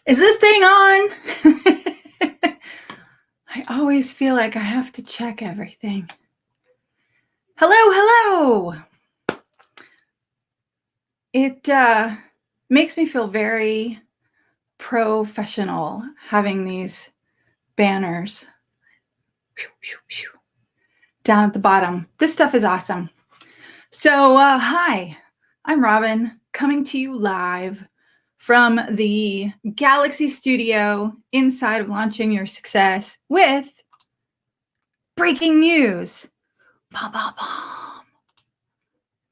Is this thing on? I always feel like I have to check everything. Hello. It makes me feel very professional having these banners down at the bottom. This stuff is awesome. So, hi, I'm Robin, coming to you live from the Galaxy Studio inside of Launching Your Success with breaking news. Pom, pom, pom.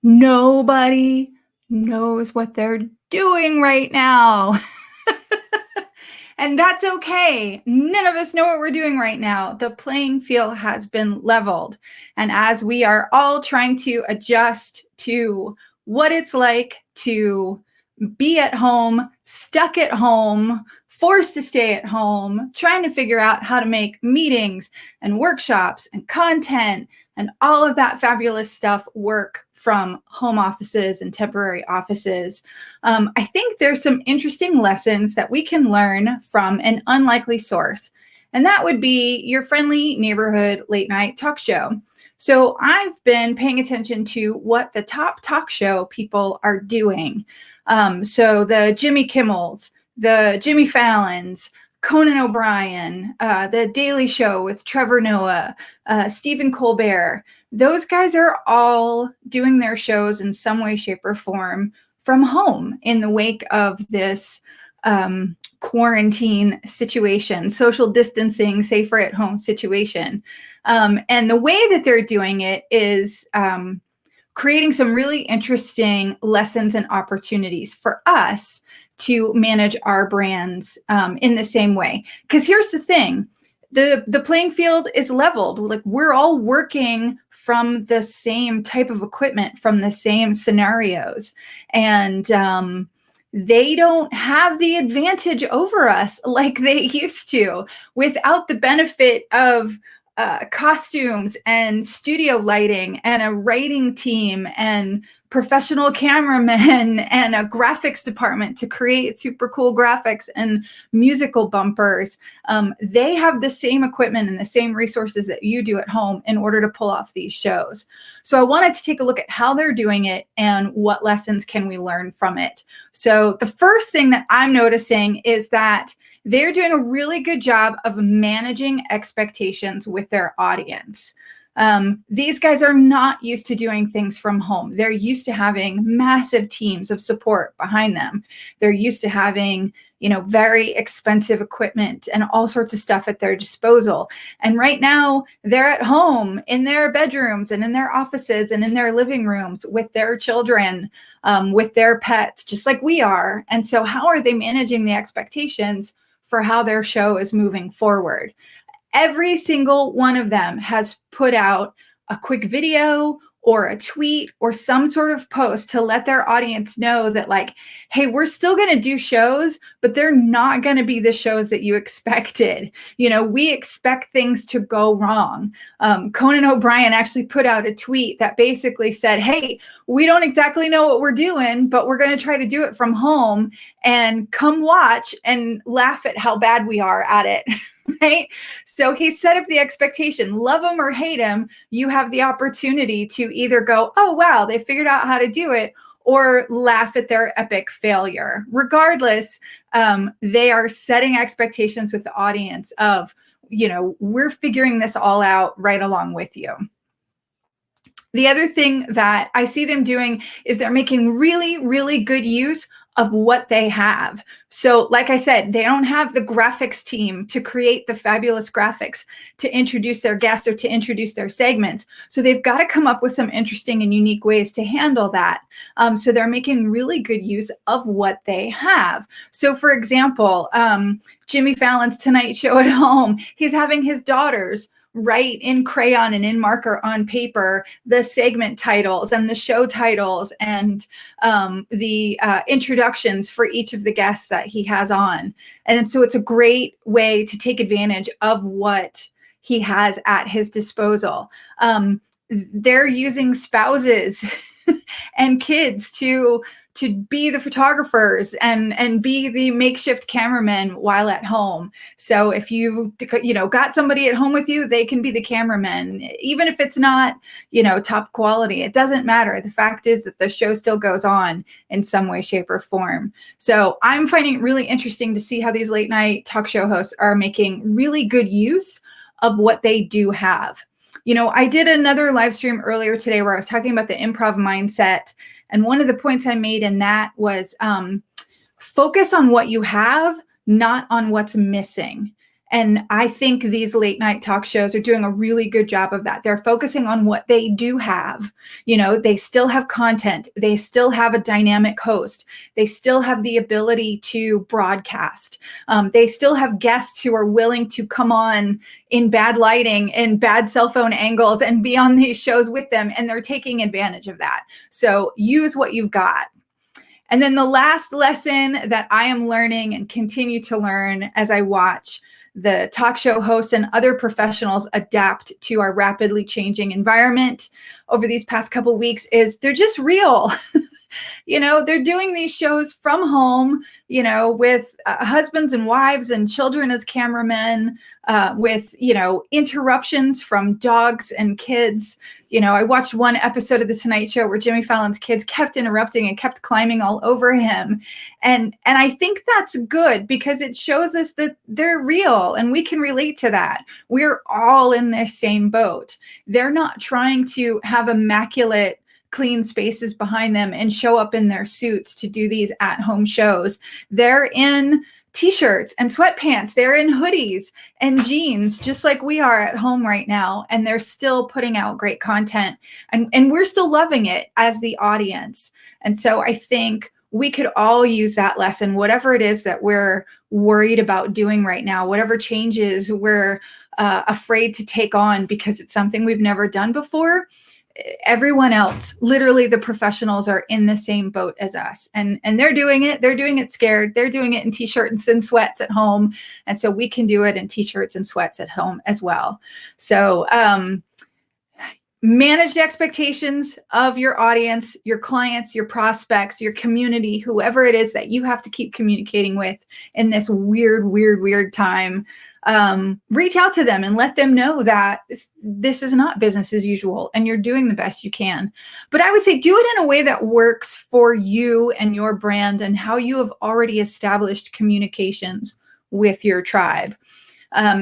Nobody knows what they're doing right now. And that's okay. None of us know what we're doing right now. The playing field has been leveled. And as we are all trying to adjust to what it's like to be at home, stuck at home, forced to stay at home, trying to figure out how to make meetings and workshops and content and all of that fabulous stuff work from home offices and temporary offices. I think there's some interesting lessons that we can learn from an unlikely source, and that would be your friendly neighborhood late night talk show. So I've been paying attention to what the top talk show people are doing. So the Jimmy Kimmels, the Jimmy Fallons, Conan O'Brien, The Daily Show with Trevor Noah, Stephen Colbert, those guys are all doing their shows in some way, shape, or form from home in the wake of this quarantine situation, social distancing, safer at home situation. And the way that they're doing it is creating some really interesting lessons and opportunities for us to manage our brands in the same way. Because here's the thing, the playing field is leveled. Like, we're all working from the same type of equipment, from the same scenarios. And they don't have the advantage over us like they used to, without the benefit of costumes and studio lighting and a writing team and professional cameramen and a graphics department to create super cool graphics and musical bumpers. They have the same equipment and the same resources that you do at home in order to pull off these shows. So I wanted to take a look at how they're doing it and what lessons can we learn from it. So the first thing that I'm noticing is that they're doing a really good job of managing expectations with their audience. These guys are not used to doing things from home. They're used to having massive teams of support behind them. They're used to having, very expensive equipment and all sorts of stuff at their disposal. And right now they're at home in their bedrooms and in their offices and in their living rooms with their children, with their pets, just like we are. And so how are they managing the expectations for how their show is moving forward? Every single one of them has put out a quick video or a tweet or some sort of post to let their audience know that, like, hey, we're still going to do shows, but they're not going to be the shows that you expected. We expect things to go wrong. Conan O'Brien actually put out a tweet that basically said, hey, we don't exactly know what we're doing, but we're going to try to do it from home, and come watch and laugh at how bad we are at it. Right? So he set up the expectation, love him or hate him, you have the opportunity to either go, oh, wow, they figured out how to do it, or laugh at their epic failure. Regardless, they are setting expectations with the audience of, we're figuring this all out right along with you. The other thing that I see them doing is they're making really, really good use of what they have. So like I said, they don't have the graphics team to create the fabulous graphics to introduce their guests or to introduce their segments. So they've got to come up with some interesting and unique ways to handle that. So they're making really good use of what they have. So for example, Jimmy Fallon's Tonight Show at Home, he's having his daughters write in crayon and in marker on paper the segment titles and the show titles and the introductions for each of the guests that he has on. And so it's a great way to take advantage of what he has at his disposal. They're using spouses and kids to to be the photographers and be the makeshift cameramen while at home. So if you got somebody at home with you, they can be the cameraman, even if it's not top quality. It doesn't matter. The fact is that the show still goes on in some way, shape, or form. So I'm finding it really interesting to see how these late night talk show hosts are making really good use of what they do have. I did another live stream earlier today where I was talking about the improv mindset. And one of the points I made in that was focus on what you have, not on what's missing. And I think these late night talk shows are doing a really good job of that. They're focusing on what they do have. They still have content. They still have a dynamic host. They still have the ability to broadcast. They still have guests who are willing to come on in bad lighting and bad cell phone angles and be on these shows with them. And they're taking advantage of that. So use what you've got. And then the last lesson that I am learning and continue to learn as I watch the talk show hosts and other professionals adapt to our rapidly changing environment over these past couple of weeks is they're just real. They're doing these shows from home, with husbands and wives and children as cameramen, with, interruptions from dogs and kids. I watched one episode of The Tonight Show where Jimmy Fallon's kids kept interrupting and kept climbing all over him. And I think that's good because it shows us that they're real and we can relate to that. We're all in this same boat. They're not trying to have immaculate clean spaces behind them and show up in their suits to do these at-home shows. They're in t-shirts and sweatpants. They're in hoodies and jeans, just like we are at home right now. And they're still putting out great content. And we're still loving it as the audience. And so I think we could all use that lesson, whatever it is that we're worried about doing right now, whatever changes we're afraid to take on because it's something we've never done before. Everyone else, literally the professionals, are in the same boat as us. And they're doing it scared. They're doing it in t-shirts and sweats at home. And so we can do it in t-shirts and sweats at home as well. So manage the expectations of your audience, your clients, your prospects, your community, whoever it is that you have to keep communicating with in this weird time. Reach out to them and let them know that this is not business as usual and you're doing the best you can. But I would say do it in a way that works for you and your brand and how you have already established communications with your tribe.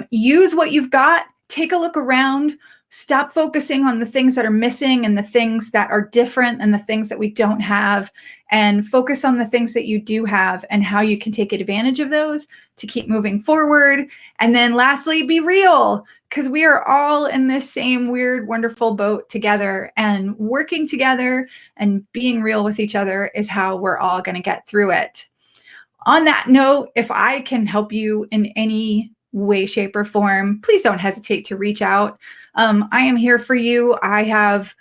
Use what you've got, take a look around, stop focusing on the things that are missing and the things that are different and the things that we don't have, and focus on the things that you do have and how you can take advantage of those to keep moving forward. And then lastly, be real, because we are all in this same weird, wonderful boat together, and working together and being real with each other is how we're all going to get through it. On that note, if I can help you in any way, shape, or form, please don't hesitate to reach out. I am here for you. I have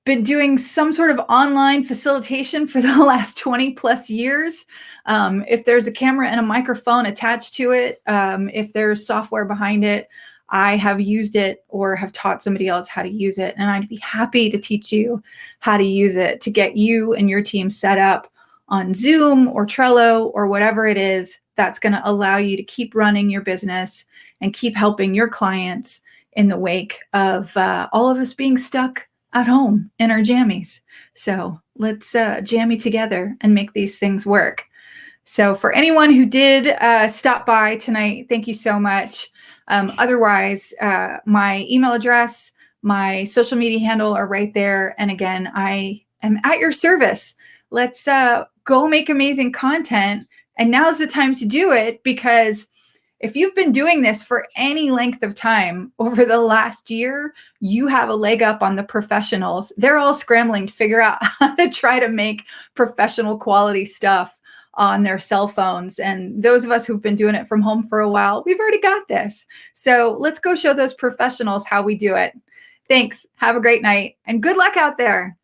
been doing some sort of online facilitation for the last 20 plus years. If there's a camera and a microphone attached to it, if there's software behind it, I have used it or have taught somebody else how to use it. And I'd be happy to teach you how to use it to get you and your team set up on Zoom or Trello or whatever it is that's going to allow you to keep running your business and keep helping your clients in the wake of all of us being stuck at home in our jammies. So let's jammy together and make these things work. So for anyone who did stop by tonight, thank you so much. Otherwise, my email address, my social media handle are right there. And again, I am at your service. Let's go make amazing content. And now's the time to do it, because if you've been doing this for any length of time over the last year, you have a leg up on the professionals. They're all scrambling to figure out how to try to make professional quality stuff on their cell phones. And those of us who've been doing it from home for a while, we've already got this. So let's go show those professionals how we do it. Thanks. Have a great night and good luck out there.